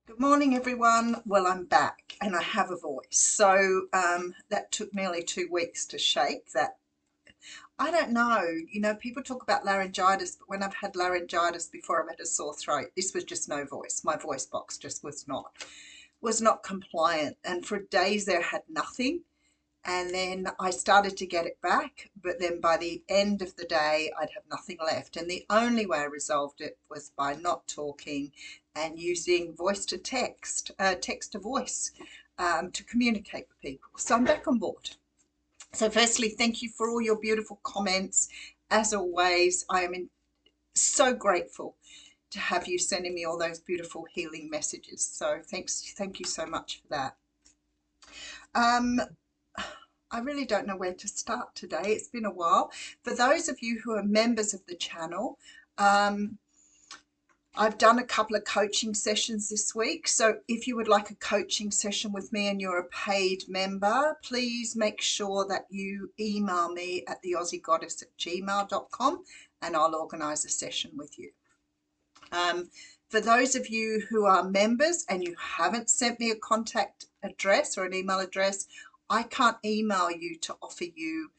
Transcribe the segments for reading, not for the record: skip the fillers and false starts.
Good morning, everyone. Well, I'm back and I have a voice. That took nearly 2 weeks to shake that. I don't know, people talk about laryngitis, but when I've had laryngitis before, I've had a sore throat. This was just no voice. My voice box just was not compliant. And for days there, I had nothing. And then I started to get it back, but then by the end of the day, I'd have nothing left. And the only way I resolved it was by not talking and using voice to text, text to voice, to communicate with people. So I'm back on board. So, firstly, thank you for all your beautiful comments. As always, I am so grateful to have you sending me all those beautiful healing messages. So, thank you so much for that. Um, I really don't know where to start today. It's been a while. For those of you who are members of the channel, I've done a couple of coaching sessions this week. So if you would like a coaching session with me and you're a paid member, please make sure that you email me at theaussiegoddess@gmail.com and I'll organise a session with you. For those of you who are members and you haven't sent me a contact address or an email address, I can't email you to offer you,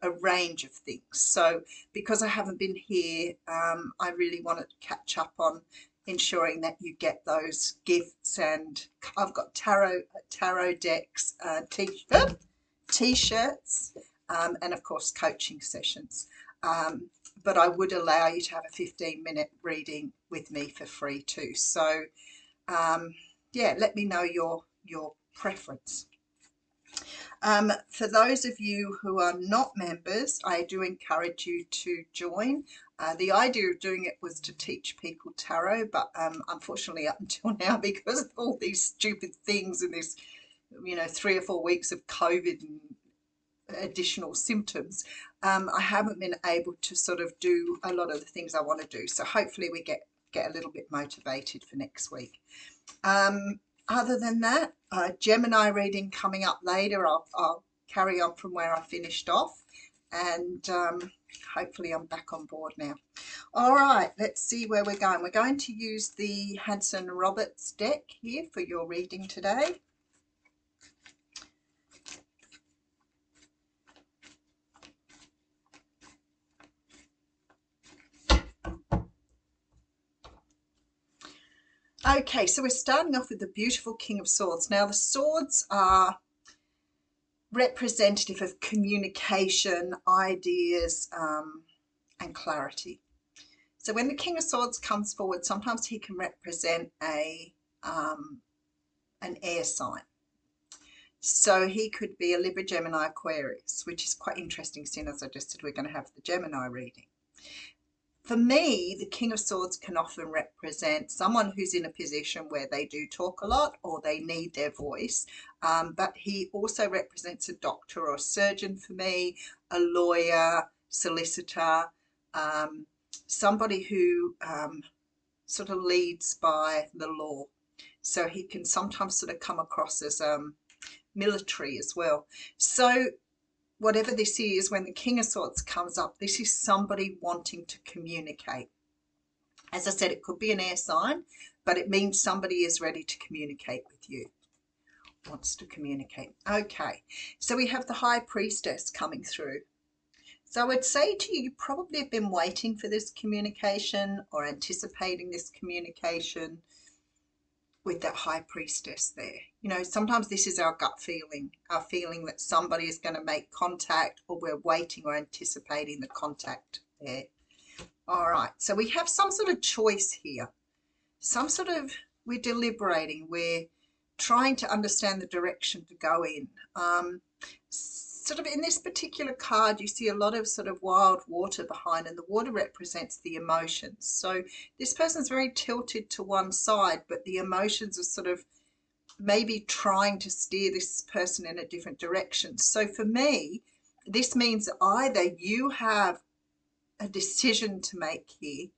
a range of things. So because I haven't been here, I really want to catch up on ensuring that you get those gifts. And I've got tarot decks, t-shirts, and of course coaching sessions. But I would allow you to have a 15-minute reading with me for free too. So yeah, let me know your preference. For those of you who are not members, I do encourage you to join. The idea of doing it was to teach people tarot, but unfortunately up until now, because of all these stupid things and this 3 or 4 weeks of COVID and additional symptoms, I haven't been able to sort of do a lot of the things I want to do. So hopefully we get a little bit motivated for next week. Other than that, Gemini reading coming up later. I'll carry on from where I finished off, and hopefully I'm back on board now. All right, let's see where we're going. We're going to use the Hanson Roberts deck here for your reading today. Okay, so we're starting off with the beautiful King of Swords. Now, the swords are representative of communication, ideas, and clarity. So when the King of Swords comes forward, sometimes he can represent an air sign. So he could be a Libra, Gemini, Aquarius, which is quite interesting, seeing as I just said we're going to have the Gemini reading. For me, the King of Swords can often represent someone who's in a position where they do talk a lot or they need their voice, but he also represents a doctor or a surgeon for me, a lawyer, solicitor, somebody who sort of leads by the law. So he can sometimes sort of come across as military as well. So whatever this is, when the King of Swords comes up, this is somebody wanting to communicate. As I said, it could be an air sign, but it means somebody is ready to communicate with you, wants to communicate. Okay, so we have the High Priestess coming through. So I would say to you, you probably have been waiting for this communication or anticipating this communication with that High Priestess there. Sometimes this is our gut feeling, our feeling that somebody is going to make contact, or we're waiting or anticipating the contact there. All right, so we have some sort of choice here. We're deliberating, we're trying to understand the direction to go in. Sort of in this particular card, you see a lot of sort of wild water behind, and the water represents the emotions. So this person's very tilted to one side, but the emotions are sort of maybe trying to steer this person in a different direction. So for me, this means either you have a decision to make here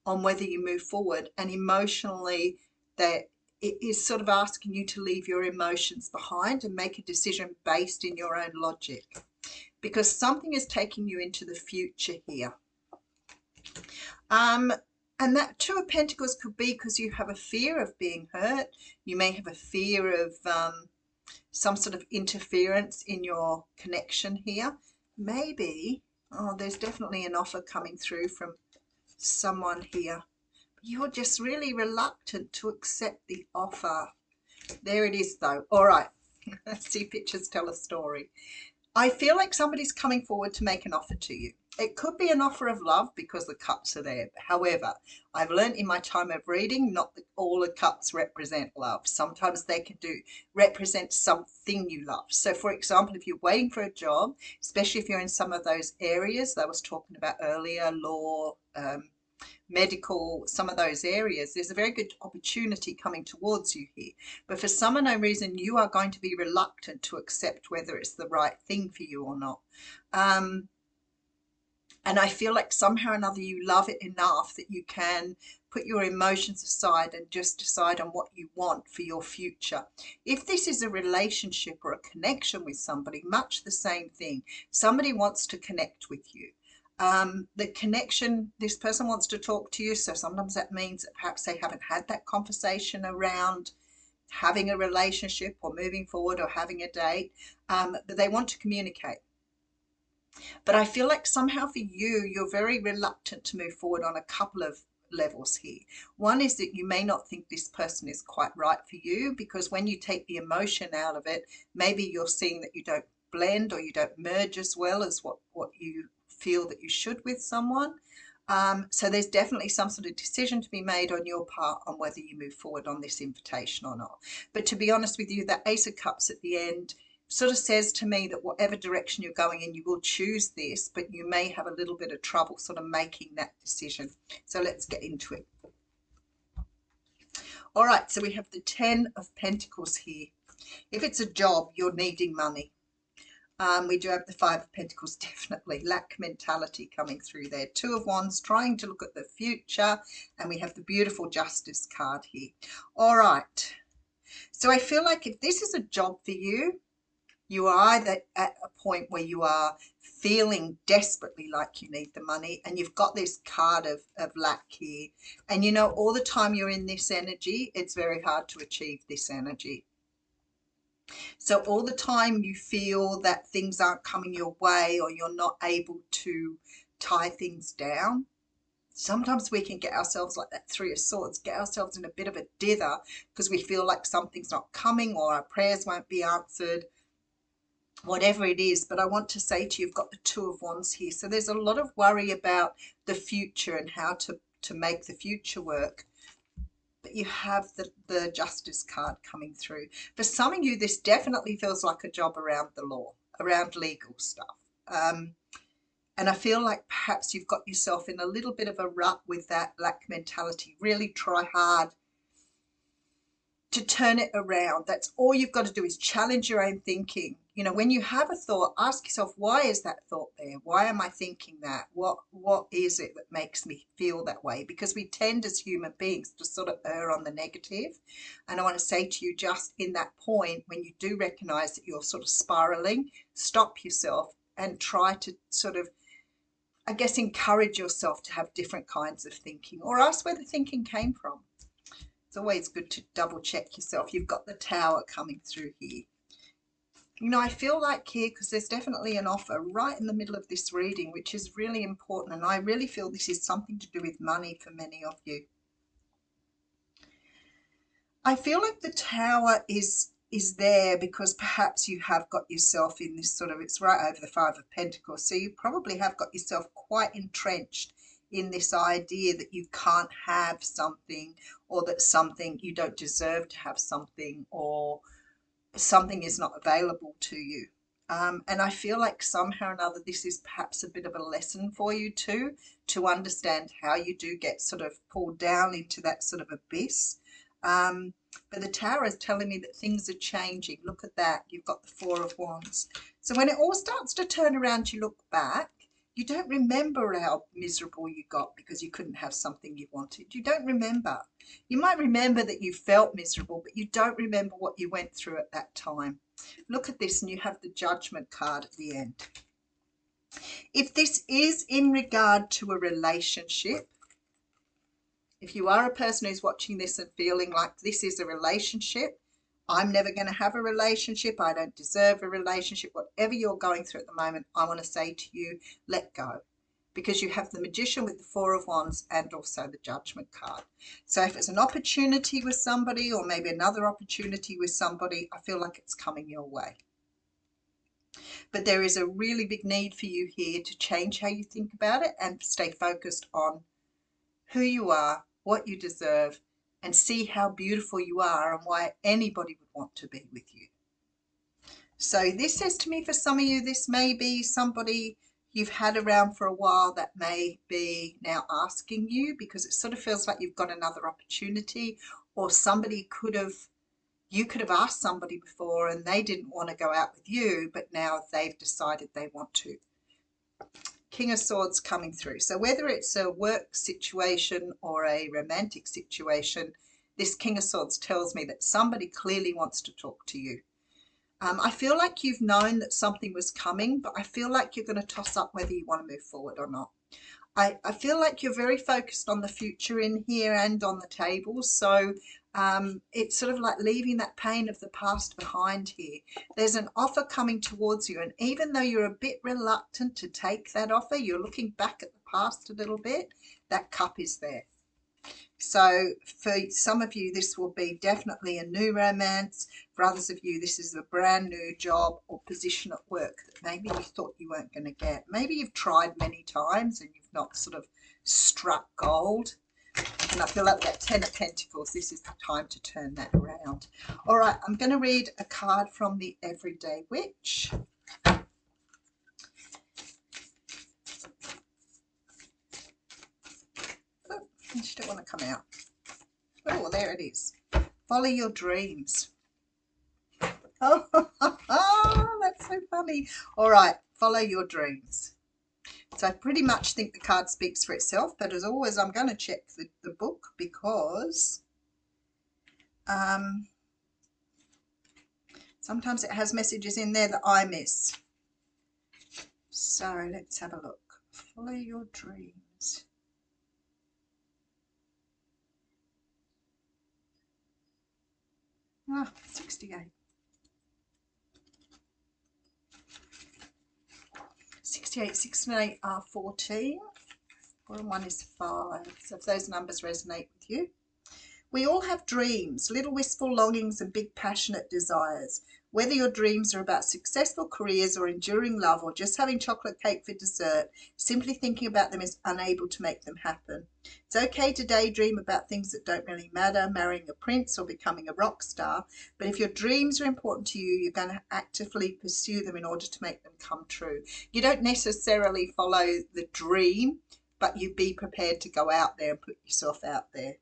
on whether you move forward, and emotionally that it is sort of asking you to leave your emotions behind and make a decision based in your own logic, because something is taking you into the future here. And that Two of Pentacles could be because you have a fear of being hurt. You may have a fear of some sort of interference in your connection here. Maybe, oh, there's definitely an offer coming through from someone here. You're just really reluctant to accept the offer. There it is, though. All right. See, pictures tell a story. I feel like somebody's coming forward to make an offer to you. It could be an offer of love because the cups are there. However, I've learned in my time of reading, not that all the cups represent love. Sometimes they can represent something you love. So, for example, if you're waiting for a job, especially if you're in some of those areas that I was talking about earlier, law, medical, some of those areas, there's a very good opportunity coming towards you here. But for some unknown reason, you are going to be reluctant to accept whether it's the right thing for you or not. And I feel like somehow or another you love it enough that you can put your emotions aside and just decide on what you want for your future. If this is a relationship or a connection with somebody, much the same thing. Somebody wants to connect with you. The connection, this person wants to talk to you, so sometimes that means that perhaps they haven't had that conversation around having a relationship or moving forward or having a date, but they want to communicate. But I feel like somehow for you, you're very reluctant to move forward on a couple of levels here. One is that you may not think this person is quite right for you, because when you take the emotion out of it, maybe you're seeing that you don't blend or you don't merge as well as what you feel that you should with someone. So there's definitely some sort of decision to be made on your part on whether you move forward on this invitation or not. But to be honest with you, the Ace of Cups at the end sort of says to me that whatever direction you're going in, you will choose this, but you may have a little bit of trouble sort of making that decision. So let's get into it. All right, so we have the 10 of Pentacles here. If it's a job, you're needing money. We do have the 5 of Pentacles, definitely. Lack mentality coming through there. 2 of Wands, trying to look at the future. And we have the beautiful Justice card here. All right. So I feel like if this is a job for you, you are either at a point where you are feeling desperately like you need the money, and you've got this card of lack here. And you know, all the time you're in this energy, it's very hard to achieve this energy. So all the time you feel that things aren't coming your way or you're not able to tie things down. Sometimes we can get ourselves like that 3 of Swords, get ourselves in a bit of a dither because we feel like something's not coming or our prayers won't be answered, whatever it is. But I want to say to you, you've got the 2 of Wands here. So there's a lot of worry about the future and how to make the future work. But you have the Justice card coming through. For some of you, this definitely feels like a job around the law, around legal stuff. And I feel like perhaps you've got yourself in a little bit of a rut with that lack mentality. Really try hard to turn it around. That's all you've got to do, is challenge your own thinking. You know, when you have a thought, ask yourself, why is that thought there? Why am I thinking that? What is it that makes me feel that way? Because we tend as human beings to sort of err on the negative. And I want to say to you, just in that point, when you do recognize that you're sort of spiraling, stop yourself and try to sort of, I guess, encourage yourself to have different kinds of thinking, or ask where the thinking came from. It's always good to double check yourself. You've got the Tower coming through here. You know, I feel like here, because there's definitely an offer right in the middle of this reading, which is really important. And I really feel this is something to do with money for many of you. I feel like the Tower is there because perhaps you have got yourself in this sort of, it's right over the 5 of Pentacles. So you probably have got yourself quite entrenched in this idea that you can't have something, or that something, you don't deserve to have something, or something is not available to you. And I feel like somehow or another this is perhaps a bit of a lesson for you too, to understand how you do get sort of pulled down into that sort of abyss. But the Tower is telling me that things are changing. Look at that. You've got the 4 of Wands. So when it all starts to turn around, you look back, you don't remember how miserable you got because you couldn't have something you wanted. You don't remember. You might remember that you felt miserable, but you don't remember what you went through at that time. Look at this, and you have the Judgment card at the end. If this is in regard to a relationship, If you are a person who's watching this and feeling like this is a relationship, I'm never going to have a relationship, I don't deserve a relationship, whatever you're going through at the moment, I want to say to you, let go. Because you have the Magician with the Four of Wands and also the Judgment card. So if it's an opportunity with somebody or maybe another opportunity with somebody, I feel like it's coming your way. But there is a really big need for you here to change how you think about it and stay focused on who you are, what you deserve, and see how beautiful you are and why anybody would want to be with you. So this says to me, for some of you, this may be somebody you've had around for a while that may be now asking you, because it sort of feels like you've got another opportunity, or you could have asked somebody before and they didn't want to go out with you, but now they've decided they want to. King of Swords coming through. So whether it's a work situation or a romantic situation, this King of Swords tells me that somebody clearly wants to talk to you. I feel like you've known that something was coming, but I feel like you're going to toss up whether you want to move forward or not. I feel like you're very focused on the future in here and on the table. So it's sort of like leaving that pain of the past behind here. There's an offer coming towards you. And even though you're a bit reluctant to take that offer, you're looking back at the past a little bit, that cup is there. So for some of you, this will be definitely a new romance. For others of you, this is a brand new job or position at work that maybe you thought you weren't going to get. Maybe you've tried many times and you've not sort of struck gold. And I feel like that Ten of Pentacles, this is the time to turn that around. All right, I'm going to read a card from the Everyday Witch. Oh, she don't want to come out. Oh, there it is. Follow your dreams. Oh, that's so funny. All right, follow your dreams. So I pretty much think the card speaks for itself, but as always, I'm going to check the book because sometimes it has messages in there that I miss. So let's have a look. Follow your dreams. Ah, 68. 68, 6 and 8 are 14. 4 and 1 is 5. So if those numbers resonate with you. We all have dreams, little wistful longings and big passionate desires. Whether your dreams are about successful careers or enduring love or just having chocolate cake for dessert, simply thinking about them is unable to make them happen. It's okay to daydream about things that don't really matter, marrying a prince or becoming a rock star, but if your dreams are important to you, you're going to actively pursue them in order to make them come true. You don't necessarily follow the dream, but you be prepared to go out there and put yourself out there.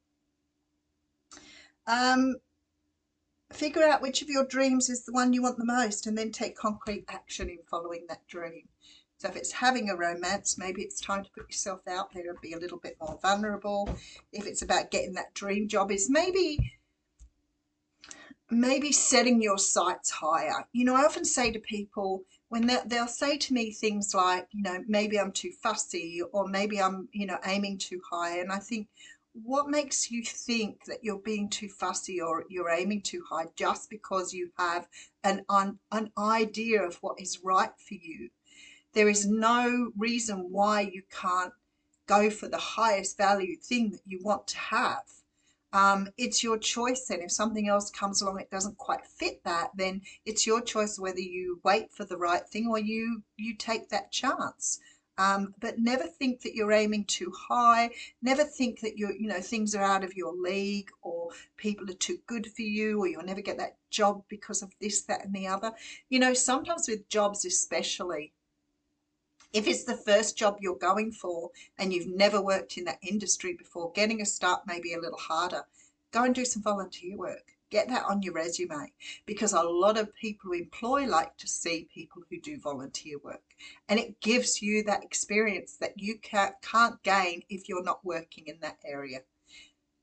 Figure out which of your dreams is the one you want the most and then take concrete action in following that dream. So if it's having a romance, maybe it's time to put yourself out there and be a little bit more vulnerable. If it's about getting that dream job, is maybe setting your sights higher. You know, I often say to people when they'll say to me things like, you know, maybe I'm too fussy or maybe I'm, you know, aiming too high. And I think, what makes you think that you're being too fussy or you're aiming too high just because you have an idea of what is right for you? There is no reason why you can't go for the highest value thing that you want to have. It's your choice then. If something else comes along that doesn't quite fit that, then it's your choice whether you wait for the right thing or you take that chance. But never think that you're aiming too high. Never think that things are out of your league or people are too good for you or you'll never get that job because of this, that, and the other. You know, sometimes with jobs especially, if it's the first job you're going for and you've never worked in that industry before, getting a start may be a little harder. Go and do some volunteer work. Get that on your resume, because a lot of people who employ like to see people who do volunteer work, and it gives you that experience that you can't gain if you're not working in that area.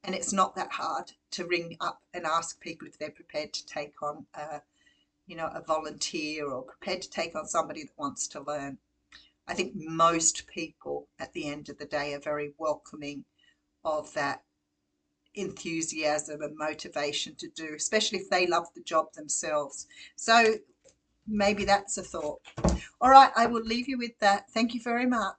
And it's not that hard to ring up and ask people if they're prepared to take on a volunteer or prepared to take on somebody that wants to learn. I think most people at the end of the day are very welcoming of that enthusiasm and motivation to do, especially if they love the job themselves. So maybe that's a thought. All right, I will leave you with that. Thank you very much.